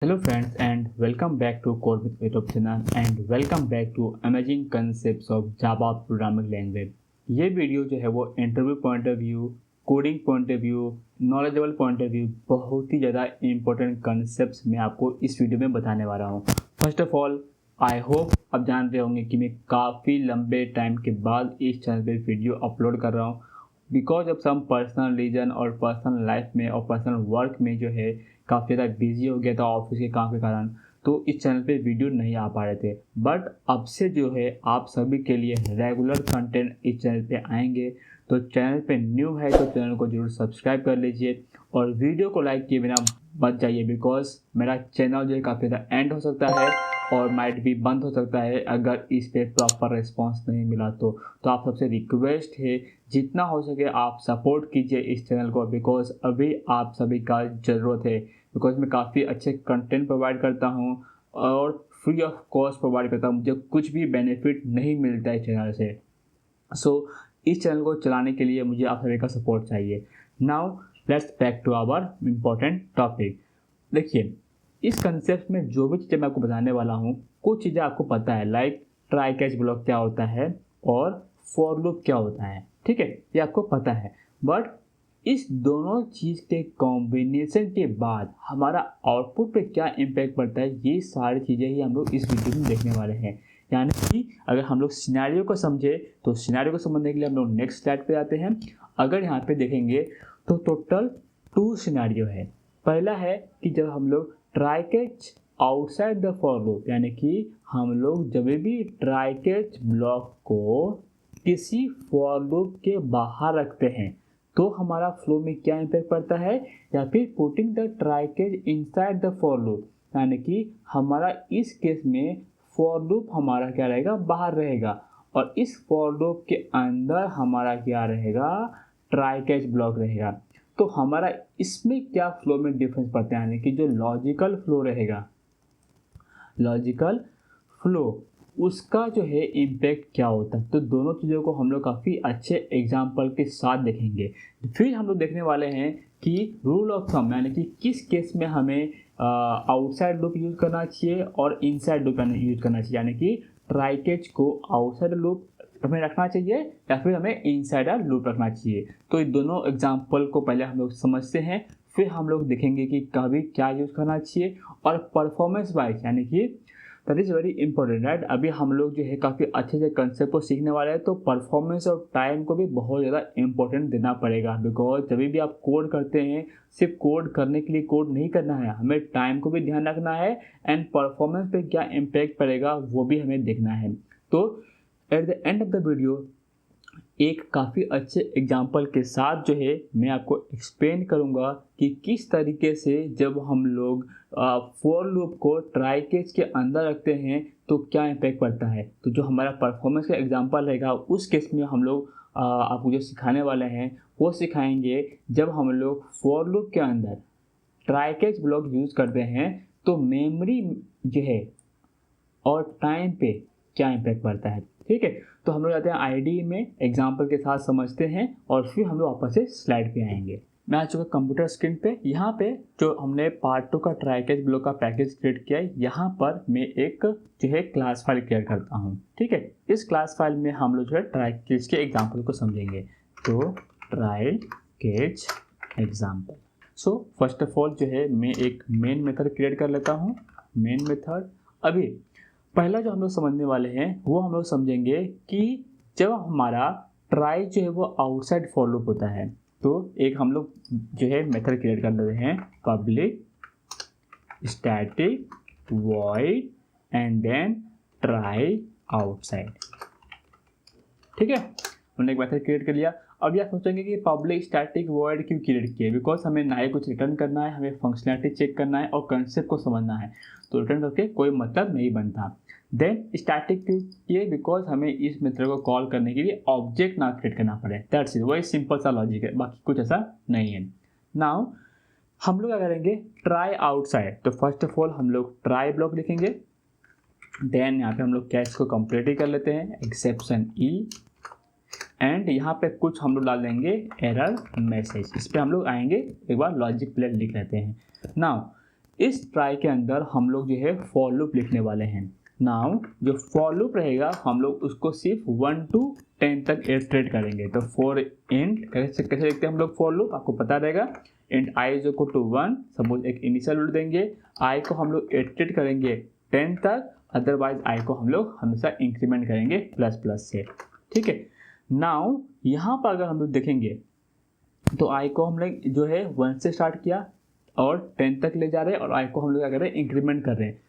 Hello friends and welcome back to Code with YouTube channel and welcome back to Amazing Concepts of Java Programming Language। ये video जो है वो interview point of view, coding point of view, knowledgeable point of view बहुत ही ज़्यादा important concepts मैं आपको इस video में बताने वाला हूँ। First of all I hope आप जान रहे होंगे कि मैं काफ़ी लंबे टाइम के बाद इस चैनल पे वीडियो अपलोड कर रहा हूँ because of some personal reason और पर्सनल लाइफ में और पर्सनल वर्क में जो है काफ़ी ज़्यादा बिजी हो गया था ऑफिस के काम के कारण, तो इस चैनल पे वीडियो नहीं आ पा रहे थे। बट अब से जो है आप सभी के लिए रेगुलर कंटेंट इस चैनल पे आएंगे। तो चैनल पे न्यू है तो चैनल को जरूर सब्सक्राइब कर लीजिए और वीडियो को लाइक किए बिना बच जाइए बिकॉज मेरा चैनल जो है काफ़ी ज़्यादा एंड हो सकता है और माइट भी बंद हो सकता है अगर इस पर प्रॉपर रिस्पॉन्स नहीं मिला तो आप सबसे रिक्वेस्ट है जितना हो सके आप सपोर्ट कीजिए इस चैनल को बिकॉज अभी आप सभी का ज़रूरत है। बिकॉज मैं काफ़ी अच्छे कंटेंट प्रोवाइड करता हूँ और फ्री ऑफ कॉस्ट प्रोवाइड करता हूँ, मुझे कुछ भी बेनिफिट नहीं मिलता है चैनल से। इस चैनल को चलाने के लिए मुझे आप सभी का सपोर्ट चाहिए। Now let's back to our important topic. देखिए, इस कंसेप्ट में जो भी चीज़ें मैं आपको बताने वाला हूँ, कुछ चीज़ें आपको पता है लाइक ट्राई कैच ब्लॉक क्या होता है और फॉर लूप क्या होता है, ठीक है, ये आपको पता है। बट इस दोनों चीज़ के कॉम्बिनेशन के बाद हमारा आउटपुट पे क्या इम्पैक्ट पड़ता है, ये सारी चीज़ें ही हम लोग इस वीडियो में देखने वाले हैं। यानी कि अगर हम लोग सिनेरियो को समझे तो सिनेरियो को समझने के लिए हम लोग नेक्स्ट स्लाइड पे आते हैं। अगर यहाँ पे देखेंगे तो टोटल 2 सिनेरियो है। पहला है कि जब हम लोग try catch outside the for loop, यानी कि हम लोग जब भी ट्राई कैच ब्लॉक को किसी फॉर लूप के बाहर रखते हैं तो हमारा फ्लो में क्या इम्पैक्ट पड़ता है, या फिर putting the try catch inside the for loop, यानी कि हमारा इस केस में फॉर लूप हमारा क्या रहेगा, बाहर रहेगा और इस फॉर लूप के अंदर हमारा क्या रहेगा, ट्राई कैच ब्लॉक रहेगा। तो हमारा इसमें क्या फ्लो में डिफरेंस पड़ता है, यानी कि जो लॉजिकल फ्लो रहेगा, लॉजिकल फ्लो उसका जो है इम्पैक्ट क्या होता है। तो दोनों चीज़ों को हम लोग काफ़ी अच्छे एग्जाम्पल के साथ देखेंगे। फिर हम लोग देखने वाले हैं कि रूल ऑफ थंब, यानी कि किस केस में हमें आउटसाइड लूप यूज़ करना चाहिए और इनसाइड लूप यूज़ करना चाहिए, यानी कि ट्राई कैच को आउटसाइड लूप हमें रखना चाहिए या फिर हमें इनसाइड लूप रखना चाहिए। तो इन दोनों एग्जाम्पल को पहले हम लोग समझते हैं, फिर हम लोग देखेंगे कि कभी क्या यूज़ करना चाहिए और परफॉर्मेंस वाइज, यानी कि that is very important right. अभी हम लोग जो है काफ़ी अच्छे से कंसेप्ट को सीखने वाले हैं, तो परफॉर्मेंस और टाइम को भी बहुत ज़्यादा इंपॉर्टेंट देना पड़ेगा बिकॉज जब भी आप कोड करते हैं सिर्फ कोड करने के लिए कोड नहीं करना है, हमें टाइम को भी ध्यान रखना है एंड परफॉर्मेंस पे क्या इम्पैक्ट पड़ेगा वो भी हमें देखना है। तो at the end of the video एक काफ़ी अच्छे एग्जाम्पल के साथ जो है मैं आपको एक्सप्लेन करूँगा कि किस तरीके से जब हम लोग फॉर लूप को ट्राई कैच के अंदर रखते हैं तो क्या इम्पैक्ट पड़ता है। तो जो हमारा परफॉर्मेंस का एग्जाम्पल रहेगा उस केस में हम लोग आपको जो सिखाने वाले हैं वो सिखाएंगे जब हम लोग फॉर लूप के अंदर ट्राई कैच ब्लॉक यूज़ करते हैं तो मेमोरी जो है और टाइम पे क्या इम्पैक्ट पड़ता है, ठीक है। तो हम लोग जाते हैं आईडी में एग्जाम्पल के साथ समझते हैं और फिर हम लोग वापस से स्लाइड पे आएंगे। मैं आ चुका कंप्यूटर स्क्रीन पे। यहाँ पे जो हमने पार्ट 2 का ट्राई कैच ब्लॉक का पैकेज क्रिएट किया है, यहाँ पर मैं एक जो है क्लास फाइल क्रिएट करता हूँ, ठीक है। इस क्लास फाइल में हम लोग जो है ट्राई कैच के एग्जाम्पल को समझेंगे। तो try catch example. So first of all जो है मैं एक मेन मेथड क्रिएट कर लेता हूँ। मेन मेथड अभी पहला जो हम लोग समझने वाले हैं वो हम लोग समझेंगे कि जब हमारा ट्राई जो है वो आउटसाइड फॉर लूप होता है तो एक हम लोग जो है मेथड क्रिएट कर लेते हैं, public static void and then try outside, ठीक है। हमने एक मेथड क्रिएट कर लिया। अब आप सोचेंगे कि पब्लिक स्टैटिक वॉइड क्यों क्रिएट किए, बिकॉज हमें ना ही कुछ रिटर्न करना है, हमें फंक्शनैलिटी चेक करना है और कंसेप्ट को समझना है, तो रिटर्न करके कोई मतलब नहीं बनता। देन स्टैटिक क्यों किए, बिकॉज हमें इस मेथड को कॉल करने के लिए ऑब्जेक्ट ना क्रिएट करना पड़े, दैट्स इट। वही सिंपल सा लॉजिक है, बाकी कुछ ऐसा नहीं है। नाउ हम लोग क्या करेंगे, ट्राई आउटसाइड। तो फर्स्ट ऑफ ऑल हम लोग ट्राई ब्लॉक लिखेंगे, देन यहाँ पे हम लोग कैच को कंप्लीट ही कर लेते हैं, एक्सेप्शन ई, एंड यहाँ पे कुछ हम लोग डाल देंगे एरर मैसेज। इस पर हम लोग आएंगे, एक बार लॉजिक प्ले लिख लेते हैं। नाउ इस ट्राई के अंदर हम लोग जो है फॉर लूप लिखने वाले हैं। नाउ जो फॉर लूप रहेगा हम लोग उसको सिर्फ 1 to 10 तक इटरेट करेंगे। तो फॉर इंट कैसे लिखते हैं हम लोग फॉर लूप, आपको पता रहेगा। Int I is equal to 1, suppose एक इनिशियल वैल्यू देंगे, आई को हम लोग इटरेट करेंगे 10 तक, अदरवाइज आई को हम लोग हमेशा इंक्रीमेंट करेंगे प्लस प्लस से। ठीक है, नाउ यहाँ पर अगर हम लोग देखेंगे तो आई को हम लोग जो है 1 से स्टार्ट किया और 10 तक ले जा रहे हैं, और आई को हम लोग क्या कर रहे हैं, इंक्रीमेंट कर रहे हैं।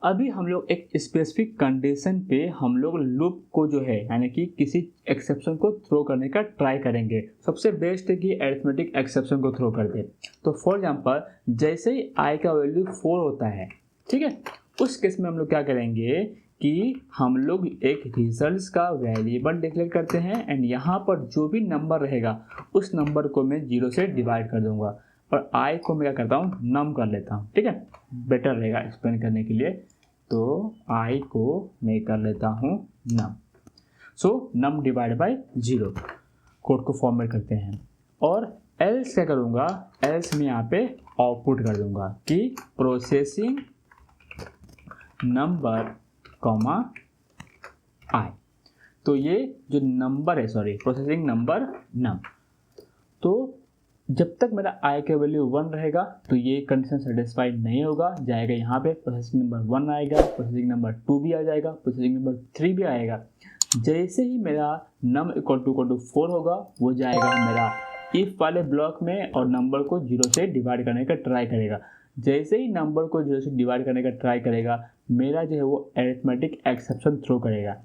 अभी हम लोग एक स्पेसिफिक कंडीशन पे हम लोग लूप को जो है यानी कि किसी एक्सेप्शन को थ्रो करने का ट्राई करेंगे। सबसे बेस्ट है कि अरिथमेटिक एक्सेप्शन को थ्रो कर दे। तो फॉर एग्जांपल जैसे ही आई का वैल्यू 4 होता है, ठीक है, उस केस में हम लोग क्या करेंगे कि हम लोग एक रिजल्ट्स का वेरिएबल डिक्लेयर करते हैं, एंड यहाँ पर जो भी नंबर रहेगा उस नंबर को मैं 0 से डिवाइड कर दूंगा, और आई को मैं क्या करता हूँ, नम कर लेता हूँ। ठीक है, बेटर रहेगा एक्सप्लेन करने के लिए। तो आई को मैं कर लेता हूँ नम। सो नम डिवाइड बाय 0 कोड को फॉर्मेट करते हैं, और एल्स क्या करूँगा, एल्स में यहाँ पे आउटपुट कर दूंगा कि प्रोसेसिंग नंबर कॉमा आई। तो ये जो नंबर है, सॉरी प्रोसेसिंग नंबर नम, तो जब तक मेरा आई का वैल्यू 1 रहेगा तो ये कंडीशन सेटिस्फाइड नहीं होगा, जाएगा यहाँ पे प्रोसेसिंग नंबर 1 आएगा, प्रोसेसिंग नंबर 2 भी आ जाएगा, प्रोसेसिंग नंबर 3 भी आएगा। जैसे ही मेरा नम इक्वल टू 4 होगा वो जाएगा मेरा इफ वाले ब्लॉक में और नंबर को 0 से डिवाइड करने का ट्राई करेगा। जैसे ही नंबर को 0 से डिवाइड करने का ट्राई करेगा मेरा जो है वो अरिथमेटिक एक्सेप्शन थ्रो करेगा।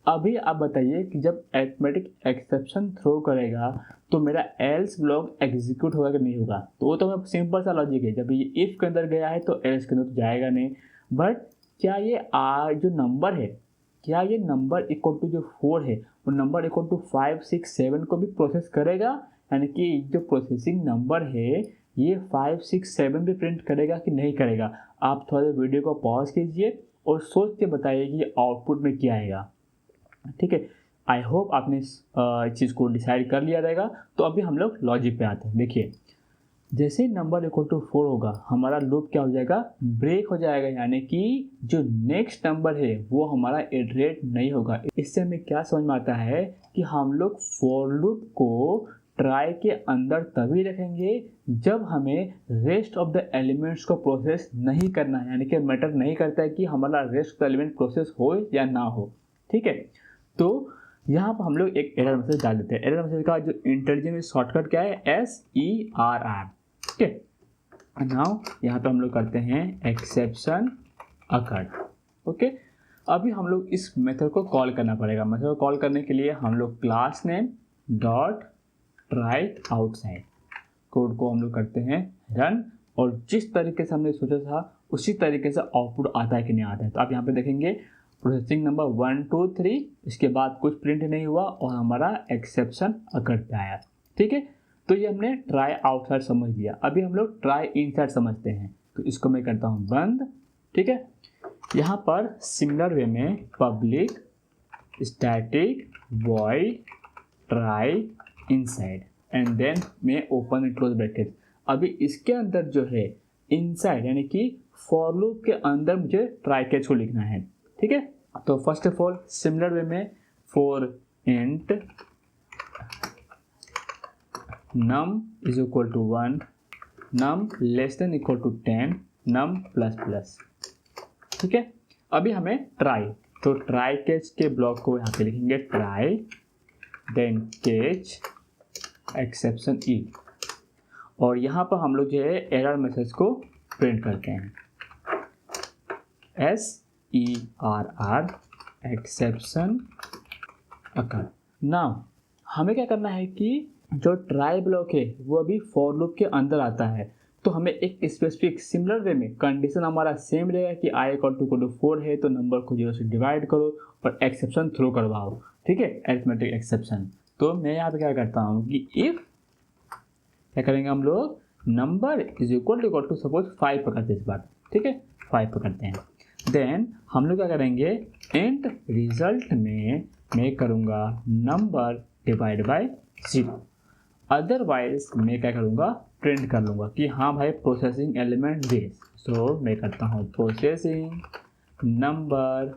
अभी आप बताइए कि जब अरिथमेटिक एक्सेप्शन थ्रो करेगा तो मेरा एल्स ब्लॉक एग्जीक्यूट होगा कि नहीं होगा? तो वो तो मैं सिंपल सा लॉजिक है, जब ये इफ के अंदर गया है तो एल्स के अंदर तो जाएगा नहीं। बट क्या ये जो नंबर है, क्या ये नंबर इक्वल टू जो 4 है वो नंबर इक्वल टू 5, 6, 7 को भी प्रोसेस करेगा? यानी कि जो प्रोसेसिंग नंबर है ये 5, 6, 7 भी प्रिंट करेगा कि नहीं करेगा? आप थोड़ा देर वीडियो को पॉज कीजिए और सोच के बताइए कि आउटपुट में क्या आएगा। ठीक है, आई होप आपने इस चीज़ को डिसाइड कर लिया रहेगा। तो अभी हम लोग लॉजिक पे आते हैं। देखिए, जैसे नंबर इक्वल टू 4 होगा हमारा लूप क्या हो जाएगा, ब्रेक हो जाएगा, यानी कि जो नेक्स्ट नंबर है वो हमारा इटरेट नहीं होगा। इससे हमें क्या समझ में आता है कि हम लोग फॉर लूप को ट्राई के अंदर तभी रखेंगे जब हमें रेस्ट ऑफ द एलिमेंट्स को प्रोसेस नहीं करना है, यानी कि मैटर नहीं करता है कि हमारा rest of the element process हो या ना हो। ठीक है, तो यहाँ पर हम लोग एक एरर मैसेज डाल देते हैं। एरर मैसेज का जो इंटेलिजेंट शॉर्टकट क्या है, SERR। ठीक है, नाउ यहाँ पे हम लोग करते हैं एक्सेप्शन अकर्ड। ओके, अभी हम लोग इस मेथड को कॉल करना पड़ेगा। मेथड को कॉल करने के लिए हम लोग class name dot try outside code को हम लोग करते हैं रन, और जिस तरीके से हमने सोचा था उसी तरीके से आउटपुट आता है कि नहीं आता है। तो आप यहाँ पे देखेंगे प्रोसेसिंग नंबर 1, 2, 3, इसके बाद कुछ प्रिंट नहीं हुआ और हमारा एक्सेप्शन अकर्ड पे आया। ठीक है, तो ये हमने ट्राई आउटसाइड समझ लिया। अभी हम लोग ट्राई इनसाइड समझते हैं, तो इसको मैं करता हूँ बंद। ठीक है, यहाँ पर सिमिलर वे में public static void try inside and then मैं ओपन एंड क्लोज ब्रैकेट। अभी इसके अंदर जो है इनसाइड यानी कि फॉर लूप के अंदर मुझे ट्राई कैच को लिखना है। ठीक है, तो first of all similar way में for int num is equal to 1, num less than equal to 10, num plus plus. ठीक है, अभी हमें ट्राई, तो ट्राई कैच के ब्लॉक को यहाँ पे लिखेंगे ट्राई देन कैच एक्सेप्शन ई, और यहाँ पर हम लोग जो है एरर मैसेज को प्रिंट करते हैं SERR एक्सेप्शन अकर। नाउ हमें क्या करना है कि जो ट्राई ब्लॉक है वो अभी फॉर लूप के अंदर आता है, तो हमें एक स्पेसिफिक सिमिलर वे में कंडीशन हमारा सेम रहेगा कि आई इक्वल टू 4 है तो नंबर को 0 से डिवाइड करो और एक्सेप्शन थ्रो करवाओ। ठीक है, अरिथमेटिक एक्सेप्शन। तो मैं यहाँ पे क्या करता हूँ कि इफ क्या करेंगे हम लोग, number is equal to suppose 5 पकड़ते हैं इस बार। ठीक है, 5 पकड़ते हैं, देन हम लोग क्या करेंगे एंड रिजल्ट में मैं करूँगा नंबर डिवाइड बाय 0, अदरवाइज मैं क्या करूँगा प्रिंट कर लूँगा कि हाँ भाई प्रोसेसिंग एलिमेंट दिस। सो मैं करता हूँ प्रोसेसिंग नंबर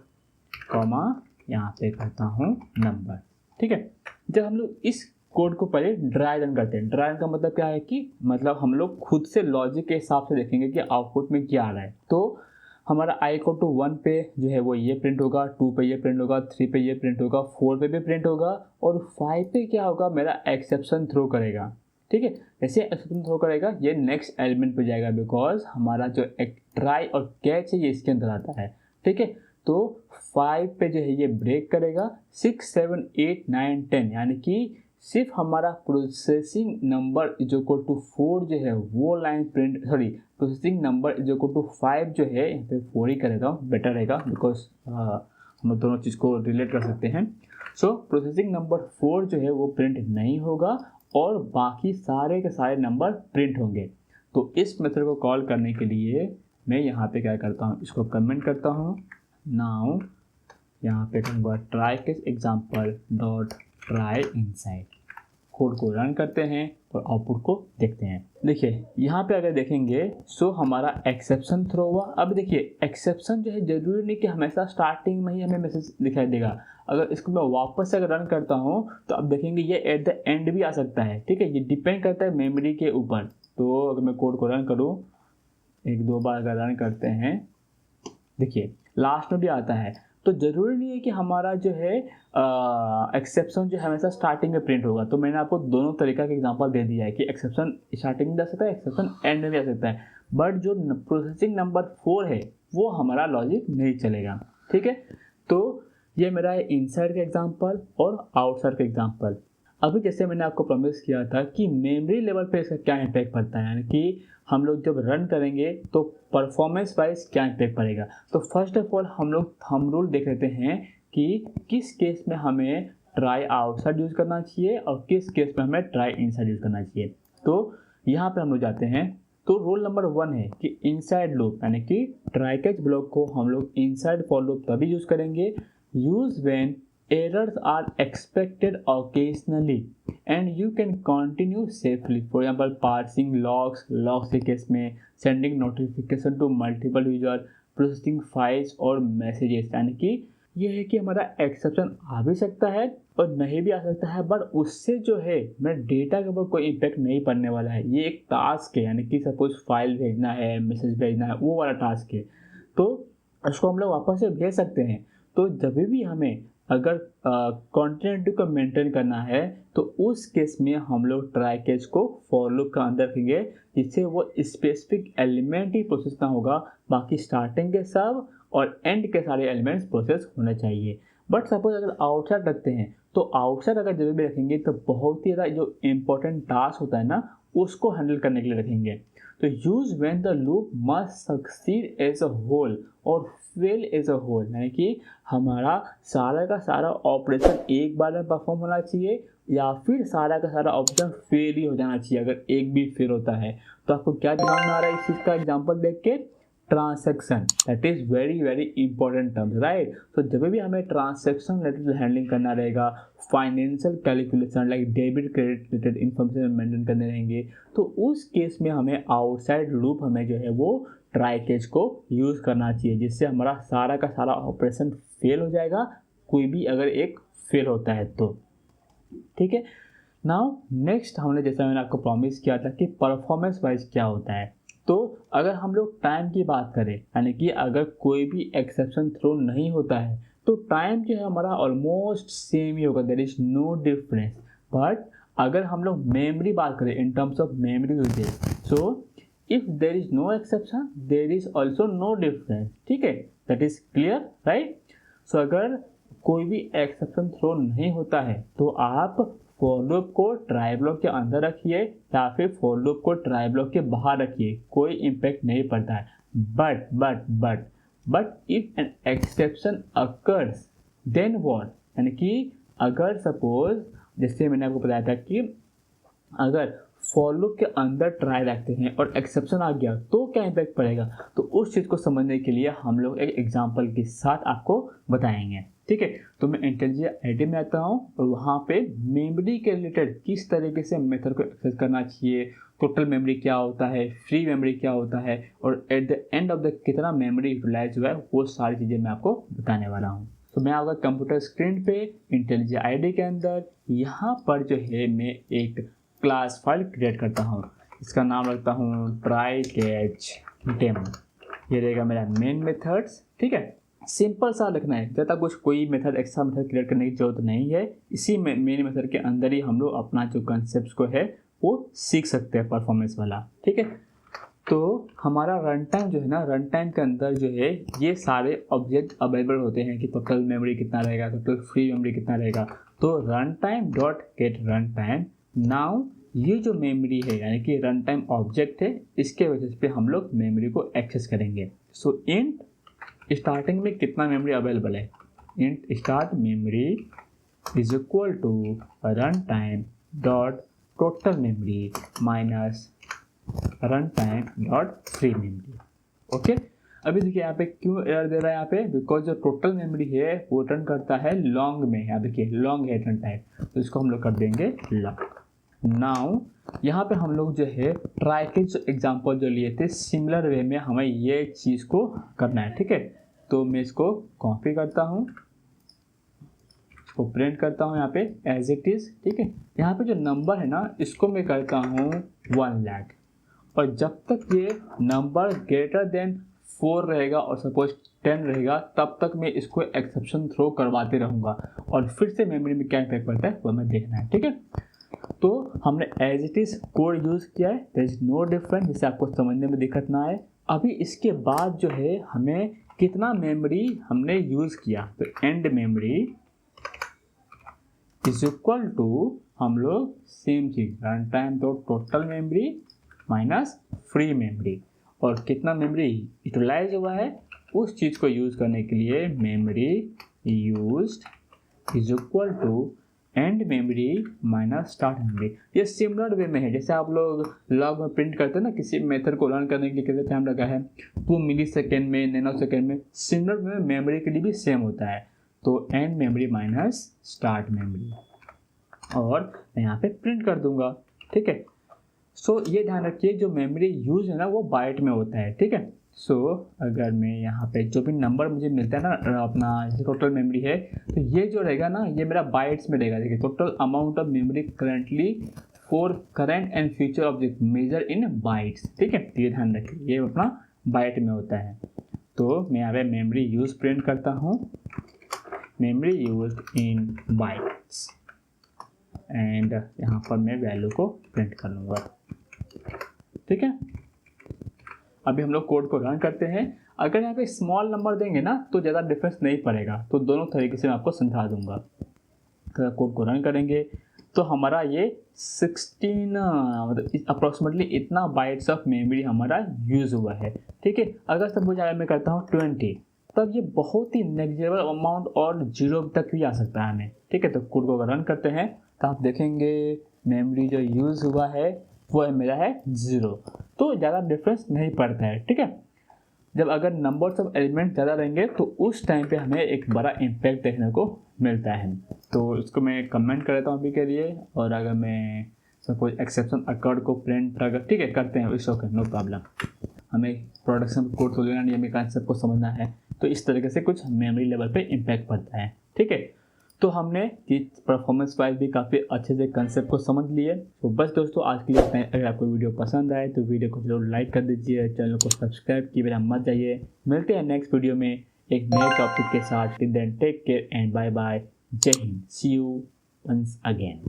कॉमा यहाँ पे करता हूँ नंबर। ठीक है, जब हम लोग इस कोड को पहले ड्राई रन करते हैं, ड्राई रन का मतलब क्या है कि मतलब हम लोग खुद से लॉजिक के हिसाब से देखेंगे कि आउटपुट में क्या आ रहा है। तो हमारा i इक्वल टू 1 पे जो है वो ये प्रिंट होगा, 2 पे ये प्रिंट होगा, 3 पे ये प्रिंट होगा, 4 पे भी प्रिंट होगा और 5 पे क्या होगा, मेरा एक्सेप्शन थ्रो करेगा। ठीक है, जैसे एक्सेप्शन थ्रो करेगा ये नेक्स्ट एलिमेंट पे जाएगा, बिकॉज हमारा जो एक ट्राई और कैच है ये इसके अंदर आता है। ठीक है, तो 5 पे जो है ये ब्रेक करेगा, 6, 7, 8, 9, 10 यानी कि सिर्फ हमारा processing number is equal to 4 जो है वो line print, sorry processing number is equal to 5 जो है यहाँ पे 4 ही करेगा, बेटर रहेगा बिकॉज हम दोनों चीज़ को रिलेट कर सकते हैं। सो प्रोसेसिंग नंबर 4 जो है वो प्रिंट नहीं होगा और बाकी सारे के सारे नंबर प्रिंट होंगे। तो इस मेथड को कॉल करने के लिए मैं यहाँ पे क्या करता हूँ, इसको कमेंट करता हूँ। नाउ यहाँ पे कहूँगा try case example dot try inside, code को रन करते हैं और आउटपुट को देखते हैं। देखिए यहाँ पे अगर देखेंगे सो हमारा एक्सेप्शन थ्रो हुआ। अब देखिए एक्सेप्शन जो है जरूरी नहीं कि हमेशा स्टार्टिंग में ही हमें मैसेज दिखाई देगा। अगर इसको मैं वापस से अगर रन करता हूँ तो अब देखेंगे ये एट द एंड भी आ सकता है। ठीक है, ये डिपेंड करता है मेमोरी के ऊपर। तो अगर मैं कोड को रन करूँ, 1-2 बार अगर रन करते हैं, देखिए लास्ट में भी आता है। तो ज़रूरी नहीं है कि हमारा जो है एक्सेप्शन जो है हमेशा स्टार्टिंग में प्रिंट होगा। तो मैंने आपको दोनों तरीका का एग्जांपल दे दिया है कि एक्सेप्शन स्टार्टिंग में जा सकता है, एक्सेप्शन एंड में भी आ सकता है, बट जो प्रोसेसिंग नंबर 4 है वो हमारा लॉजिक नहीं चलेगा। ठीक है, तो ये मेरा है इनसाइड का एग्जाम्पल और आउटसाइड का एग्जाम्पल। अभी जैसे मैंने आपको प्रॉमिस किया था कि मेमोरी लेवल पे इसका क्या इम्पैक्ट पड़ता है, यानी कि हम लोग जब रन करेंगे तो परफॉर्मेंस वाइज क्या इम्पैक्ट पड़ेगा। तो फर्स्ट ऑफ ऑल हम लोग थंब रूल देख लेते हैं कि किस केस में हमें ट्राई आउटसाइड यूज़ करना चाहिए और किस केस में हमें ट्राई इनसाइड यूज़ करना चाहिए। तो यहाँ पे हम लोग जाते हैं। तो रूल नंबर 1 है कि इनसाइड लूप यानी कि ट्राई कैच ब्लॉक को हम लोग इनसाइड फॉर लूप तभी यूज़ करेंगे, use when errors are expected occasionally and you can continue safely. For example, parsing logs के केस में, sending notification to multiple user, processing files और messages। यानी कि ये है कि हमारा एक्सेप्शन आ भी सकता है और नहीं भी आ सकता है, बट उससे जो है मेरे डेटा के ऊपर कोई इम्पैक्ट नहीं पड़ने वाला है। ये एक टास्क है, यानी कि सपोज फाइल भेजना है, मैसेज भेजना है, वो वाला टास्क है, तो उसको हम लोग वापस से भेज सकते हैं। तो जब भी हमें अगर कॉन्टिन्यूटी को मेंटेन करना है तो उस केस में हम लोग ट्राई कैच को फॉर लूप का अंदर रखेंगे, जिससे वो स्पेसिफिक एलिमेंट ही प्रोसेस ना होगा, बाकी स्टार्टिंग के सब और एंड के सारे एलिमेंट्स प्रोसेस होने चाहिए। बट सपोज अगर आउटसाइड रखते हैं तो आउटसाइड अगर जब भी रखेंगे तो बहुत ही ज़्यादा जो इम्पोर्टेंट टास्क होता है ना उसको हैंडल करने के लिए रखेंगे। तो use when the loop must succeed as a whole और फेल एज अ होल, यानी कि हमारा सारा का सारा ऑपरेशन एक बार में परफॉर्म होना चाहिए या फिर सारा का सारा ऑपरेशन फेल ही हो जाना चाहिए अगर एक भी फेल होता है। तो आपको क्या दिमाग में आ रहा है इस चीज़ का एग्जाम्पल देख के? Transaction, that is very very important term, right. तो जब भी हमें ट्रांसैक्शन रिलेटेड हैंडलिंग करना रहेगा, financial calculation like debit credit related information maintain करने रहेंगे, तो उस केस में हमें आउटसाइड लूप हमें जो है वो ट्राई कैच को यूज़ करना चाहिए, जिससे हमारा सारा का सारा ऑपरेशन फेल हो जाएगा, कोई भी अगर एक फेल होता है तो। ठीक है, नाउ नेक्स्ट हमने जैसा मैंने आपको प्रॉमिस किया था कि परफॉर्मेंस वाइज क्या होता है। तो अगर हम लोग टाइम की बात करें, यानी कि अगर कोई भी एक्सेप्शन थ्रो नहीं होता है तो टाइम जो है हमारा ऑलमोस्ट सेम ही होगा, there is no difference. But अगर हम लोग मेमोरी बात करें in terms of memory usage, so if there is no exception there is also no difference. ठीक है, that is clear, right. So अगर कोई भी एक्सेप्शन थ्रो नहीं होता है तो आप फॉर लूप को ट्राई ब्लॉक के अंदर रखिए या फिर फॉर लूप को ट्राई ब्लॉक के बाहर रखिए, कोई इम्पैक्ट नहीं पड़ता है। But if an exception occurs then what, यानी कि अगर सपोज जैसे मैंने आपको बताया था कि अगर फॉर लूप के अंदर ट्राई रखते हैं और एक्सेप्शन आ गया तो क्या इम्पैक्ट पड़ेगा, तो उस चीज़ को समझने के लिए हम लोग एक एग्जांपल के साथ आपको बताएंगे। ठीक है, तो मैं इंटेलिजेंट आईडी में आता हूँ और वहाँ पे मेमोरी के रिलेटेड किस तरीके से मेथड को एक्सेस करना चाहिए, टोटल मेमोरी क्या होता है, फ्री मेमोरी क्या होता है, और at the end of the कितना मेमोरी यूटिलाइज हुआ है, वो सारी चीज़ें मैं आपको बताने वाला हूँ। तो मैं आऊँगा कंप्यूटर स्क्रीन पे इंटेलिजेंट आईडी के अंदर। यहाँ पर जो है मैं एक क्लास फाइल क्रिएट करता हूँ, इसका नाम रखता हूँ ट्राई कैच डेमो। ये रहेगा मेरा मेन मेथड्स। ठीक है, सिंपल सा लिखना है, ज़्यादा कुछ कोई मेथड एक्स्ट्रा मेथड क्रिएट करने की जरूरत नहीं है। इसी में मेन मेथड के अंदर ही हम लोग अपना जो कंसेप्ट को है वो सीख सकते हैं परफॉर्मेंस वाला। ठीक है, तो हमारा रन टाइम जो है ना, रन टाइम के अंदर जो है ये सारे ऑब्जेक्ट अवेलेबल होते हैं कि टोटल मेमोरी कितना रहेगा, टोटल फ्री मेमोरी कितना रहेगा। तो run time dot gate run time. Now ये जो मेमोरी है यानी कि रन टाइम ऑब्जेक्ट है, इसके वजह से हम लोग मेमोरी को एक्सेस करेंगे। सो इंट स्टार्टिंग में कितना मेमोरी अवेलेबल है, int start memory is equal to runtime dot total memory minus runtime dot free memory. Okay, अभी देखिए यहाँ पे क्यों एरर दे रहा है यहाँ पे, बिकॉज जो टोटल मेमोरी है वो रिटर्न करता है लॉन्ग में। यहाँ देखिए लॉन्ग है रिटर्न टाइम, तो इसको हम लोग कर देंगे लॉन्ग। नाउ यहाँ पे हम लोग जो है ट्राई के जो एग्जाम्पल जो लिए थे, सिमिलर वे में हमें ये चीज़ को करना है। ठीक है, तो मैं इसको कॉपी करता हूँ, इसको प्रिंट करता हूँ यहाँ पे एज इट इज़। ठीक है, यहाँ पे जो नंबर है ना, इसको मैं करता हूँ 1 लाख, और जब तक ये नंबर ग्रेटर देन 4 रहेगा और सपोज 10 रहेगा, तब तक मैं इसको एक्सेप्शन थ्रो करवाते रहूँगा, और फिर से मेमोरी में क्या इफेक्ट पड़ता है वो हमें देखना है। ठीक है, तो हमने as it is code use किया है, देयर इज नो डिफरेंस, जिससे आपको समझने में दिक्कत ना आए। अभी इसके बाद जो है हमें कितना मेमोरी हमने यूज़ किया, तो end memory is equal to हम लोग सेम चीज़ रन टाइम तो total memory minus free memory, और कितना मेमोरी यूटिलाइज हुआ है उस चीज़ को यूज़ करने के लिए memory used is equal to end memory minus start memory. ये सिमिलर वे में है, जैसे आप लोग लॉग में प्रिंट करते हैं ना, किसी मेथड को रन करने के लिए कितना टाइम लगा है, 2 मिली सेकेंड में, नैनो सेकेंड में। सिमिलर वे में मेमोरी के लिए भी सेम होता है, तो end memory minus start memory, और मैं यहाँ पे प्रिंट कर दूंगा। ठीक है, सो ये ध्यान रखिए जो मेमोरी यूज है ना वो बाइट में होता है। ठीक है, सो अगर मैं यहाँ पे जो भी नंबर मुझे मिलता है ना अपना टोटल मेमोरी है, तो ये जो रहेगा ना ये मेरा बाइट्स में रहेगा। देखिए total amount of memory currently for current and future object measure in bytes. ठीक है, ये ध्यान रखिए ये अपना बाइट में होता है। तो मैं यहाँ पे मेमोरी यूज प्रिंट करता हूँ, memory use in bytes, and यहाँ पर मैं वैल्यू को प्रिंट कर लूँगा। ठीक है, अभी हम लोग कोड को रन करते हैं। अगर यहाँ पे स्मॉल नंबर देंगे ना तो ज़्यादा डिफरेंस नहीं पड़ेगा, तो दोनों तरीके से मैं आपको समझा दूंगा। तो कोड को रन करेंगे तो हमारा ये 16 मतलब अप्रॉक्सीमेटली इतना बाइट्स ऑफ मेमोरी हमारा यूज़ हुआ है। ठीक है, अगर सपोज अगर मैं करता हूँ 20, तब ये बहुत ही नेग्लिजिबल अमाउंट और 0 तक भी आ सकता है हमें। ठीक है, तो कोड को अगर रन करते हैं तो आप देखेंगे मेमोरी जो यूज़ हुआ है वो है मेरा है 0, तो ज़्यादा डिफरेंस नहीं पड़ता है। ठीक है, जब अगर नंबर्स ऑफ एलिमेंट ज़्यादा रहेंगे तो उस टाइम पे हमें एक बड़ा इम्पैक्ट देखने को मिलता है। तो इसको मैं कमेंट कर देता हूँ अभी के लिए, और अगर मैं सपोज एक्सेप्शन अकर्ड को प्रिंट अगर ठीक है करते हैं इट्स ओके, नो प्रॉब्लम। हमें प्रोडक्शन कोड को लेना नहीं, हमें कंसेप्ट को समझना है, तो इस तरीके से कुछ मेमोरी लेवल पे इम्पैक्ट पड़ता है। ठीक है, तो हमने ये परफॉर्मेंस वाइज भी काफ़ी अच्छे से कंसेप्ट को समझ लिए। तो बस दोस्तों आज के लिए इतना ही। अगर आपको वीडियो पसंद आए तो वीडियो को जरूर लाइक कर दीजिए, चैनल को सब्सक्राइब किए बिना मत जाइए। मिलते हैं नेक्स्ट वीडियो में एक नए टॉपिक के साथ। Till then take care and bye bye. जय हिंद, सी यू वंस अगेन।